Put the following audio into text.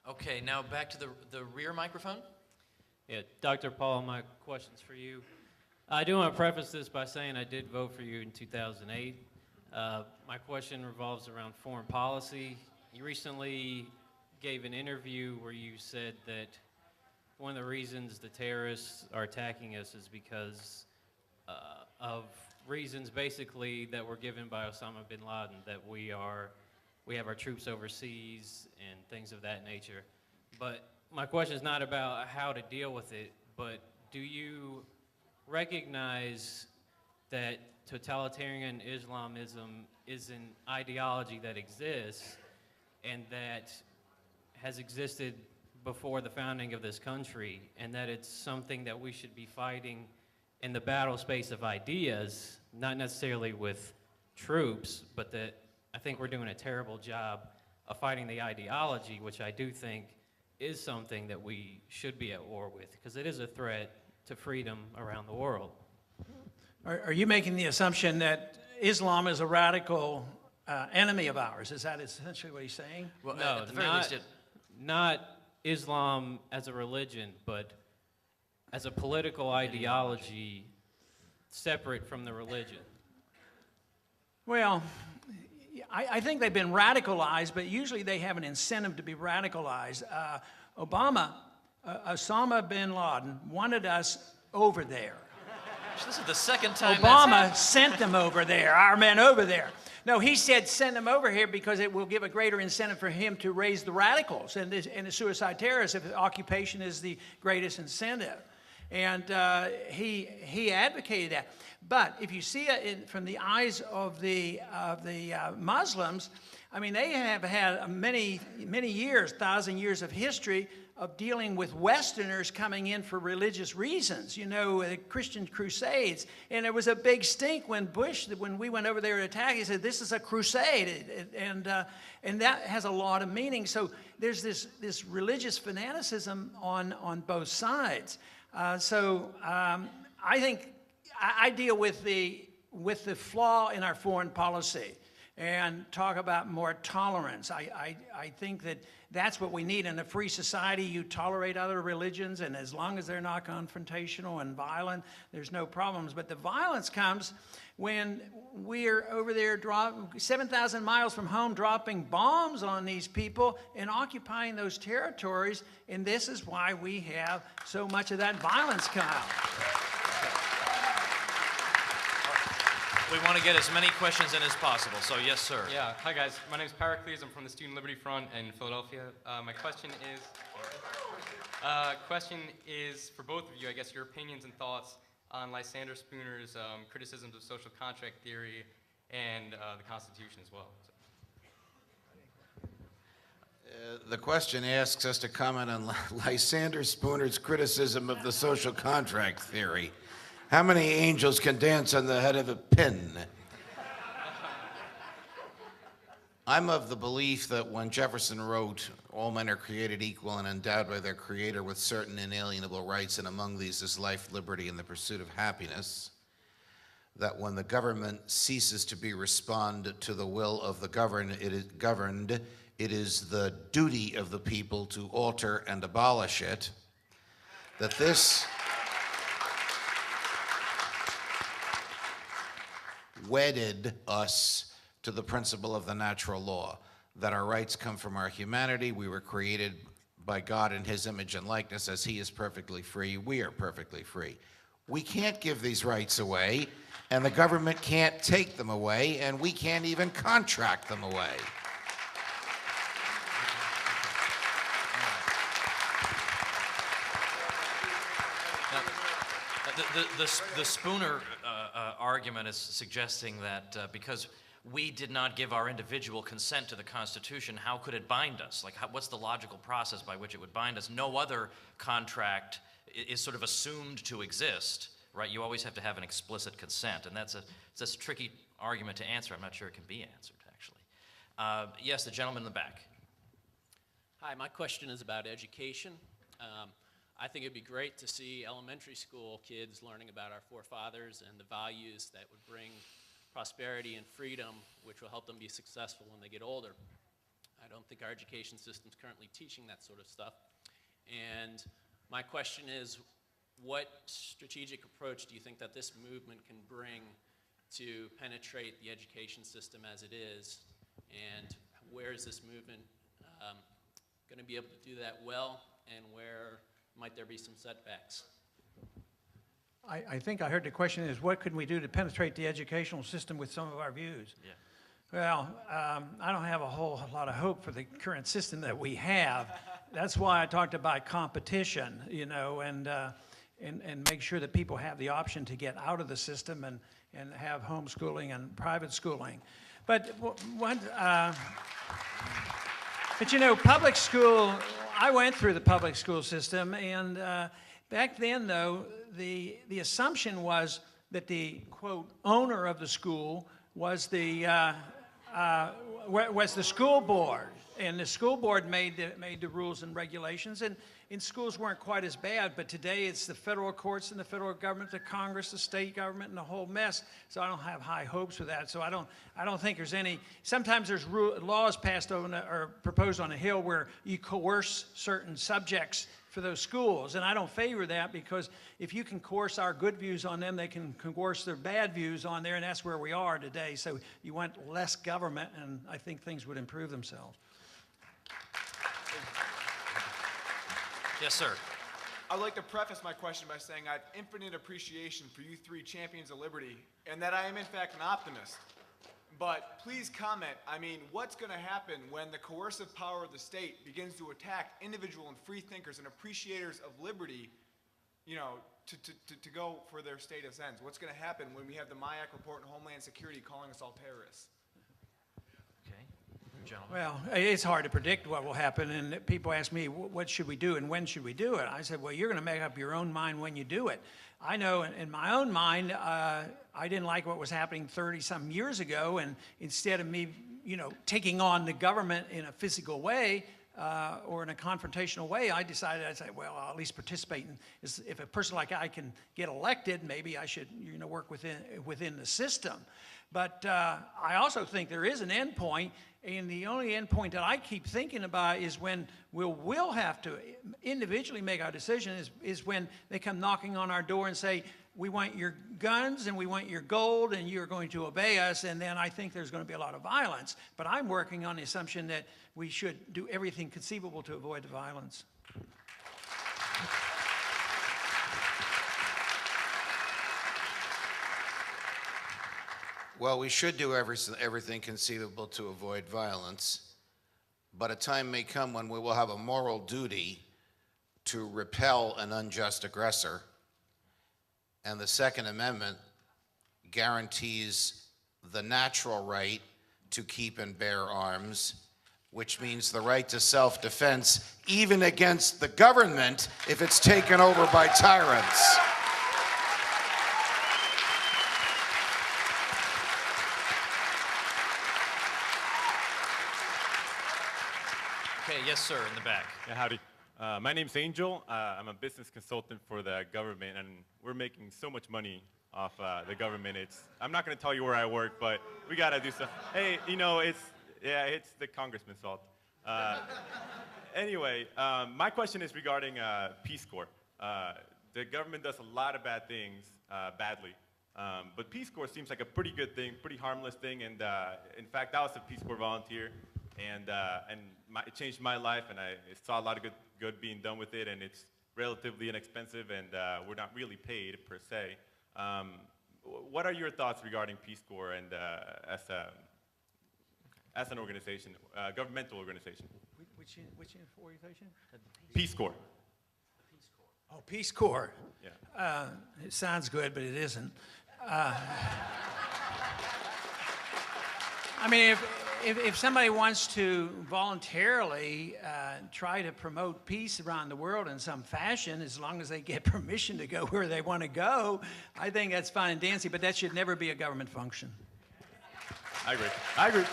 Okay, now back to the rear microphone. Yeah, Dr. Paul, my question's for you. I do want to preface this by saying I did vote for you in 2008. My question revolves around foreign policy. You recently gave an interview where you said that one of the reasons the terrorists are attacking us is because of reasons basically that were given by Osama bin Laden, that we have our troops overseas and things of that nature. But my question is not about how to deal with it, but do you recognize that totalitarian Islamism is an ideology that exists and that has existed before the founding of this country, and that it's something that we should be fighting in the battle space of ideas, not necessarily with troops, but that I think we're doing a terrible job of fighting the ideology, which I do think is something that we should be at war with, because it is a threat to freedom around the world. Are you making the assumption that Islam is a radical enemy of ours? Is that essentially what he's saying? Well, No, at the very least, not Islam as a religion, but as a political ideology separate from the religion. Well, I think they've been radicalized, but usually they have an incentive to be radicalized. Osama bin Laden wanted us over there. this is the second time Obama sent them over there, our men over there. No, he said send them over here because it will give a greater incentive for him to raise the radicals and the suicide terrorists if occupation is the greatest incentive. And he advocated that. But if you see it from the eyes of the Muslims, I mean, they have had many years, 1,000 years of history of dealing with Westerners coming in for religious reasons, you know, the Christian crusades. And there was a big stink when when we went over there to attack, he said, this is a crusade. And that has a lot of meaning. So there's this religious fanaticism on both sides. I think I deal with the flaw in our foreign policy and talk about more tolerance. I think that's what we need in a free society. You tolerate other religions, and as long as they're not confrontational and violent, there's no problems. But the violence comes when we're over there 7,000 miles from home dropping bombs on these people and occupying those territories, and this is why we have so much of that violence come out. We want to get as many questions in as possible, so yes, sir. Yeah, hi guys. My name is Pericles. I'm from the Student Liberty Front in Philadelphia. My question is for both of you, I guess, your opinions and thoughts on Lysander Spooner's criticisms of social contract theory and the Constitution as well. The question asks us to comment on Lysander Spooner's criticism of the social contract theory. How many angels can dance on the head of a pin? I'm of the belief that when Jefferson wrote, all men are created equal and endowed by their creator with certain inalienable rights, and among these is life, liberty, and the pursuit of happiness, that when the government ceases to be respond to the will of the governed, it is the duty of the people to alter and abolish it, that this wedded us to the principle of the natural law, that our rights come from our humanity. We were created by God in his image and likeness. As he is perfectly free, we are perfectly free. We can't give these rights away, and the government can't take them away, and we can't even contract them away. The Spooner argument is suggesting that because we did not give our individual consent to the Constitution, how could it bind us? Like, what's the logical process by which it would bind us? No other contract is sort of assumed to exist, right? You always have to have an explicit consent, and it's a tricky argument to answer. I'm not sure it can be answered, actually. Yes, the gentleman in the back. Hi, my question is about education. I think it'd be great to see elementary school kids learning about our forefathers and the values that would bring prosperity and freedom, which will help them be successful when they get older. I'd don't think our education system's currently teaching that sort of stuff. And my question is, what strategic approach do you think that this movement can bring to penetrate the education system as it is? And where is this movement going to be able to do that well, and where might there be some setbacks? I think I heard the question is, what could we do to penetrate the educational system with some of our views? Yeah. Well, I don't have a whole lot of hope for the current system that we have. That's why I talked about competition, you know, and make sure that people have the option to get out of the system and have homeschooling and private schooling. But but you know, public school, I went through the public school system, and back then, though, the assumption was that the, quote, owner of the school was the school board. And the school board made the rules and regulations, and schools weren't quite as bad, but today it's the federal courts and the federal government, the Congress, the state government, and the whole mess. So I don't have high hopes for that. So I don't think there's any. Sometimes there's laws passed or proposed on a Hill where you coerce certain subjects for those schools, and I don't favor that, because if you can coerce our good views on them, they can coerce their bad views on there, and that's where we are today. So you want less government, and I think things would improve themselves. Yes, sir. I'd like to preface my question by saying I have infinite appreciation for you three champions of liberty, and that I am in fact an optimist. But please comment, I mean, what's going to happen when the coercive power of the state begins to attack individual and free thinkers and appreciators of liberty, you know, to go for their status ends? What's going to happen when we have the MIAC report and Homeland Security calling us all terrorists? Okay. Gentlemen. Well, it's hard to predict what will happen, and people ask me, what should we do and when should we do it? I said, well, you're going to make up your own mind when you do it. I know in my own mind, I didn't like what was happening 30-some years ago, and instead of me, you know, taking on the government in a physical way or in a confrontational way, I decided, I'd say, well, I'll at least participate in, if a person like I can get elected, maybe I should, you know, work within the system. But I also think there is an end point, and the only end point that I keep thinking about is when we'll have to individually make our decision is when they come knocking on our door and say, we want your guns and we want your gold and you're going to obey us, and then I think there's going to be a lot of violence. But I'm working on the assumption that we should do everything conceivable to avoid the violence. Well, we should do everything conceivable to avoid violence, but a time may come when we will have a moral duty to repel an unjust aggressor, and the Second Amendment guarantees the natural right to keep and bear arms, which means the right to self-defense, even against the government if it's taken over by tyrants. Okay, yes, sir, in the back. Yeah, howdy. My name's Angel. I'm a business consultant for the government, and we're making so much money off the government. I'm not going to tell you where I work, but we got to do stuff. Hey, you know, it's the Congressman's fault. Anyway, my question is regarding Peace Corps. The government does a lot of bad things badly, but Peace Corps seems like a pretty good thing, pretty harmless thing, and in fact, I was a Peace Corps volunteer, and it changed my life, and I saw a lot of good being done with it, and it's relatively inexpensive, and we're not really paid per se. What are your thoughts regarding Peace Corps and as an organization, governmental organization? Which organization? Peace Corps. Oh, Peace Corps. Yeah. It sounds good, but it isn't. I mean, if somebody wants to voluntarily try to promote peace around the world in some fashion, as long as they get permission to go where they want to go, I think that's fine and dandy, but that should never be a government function. I agree.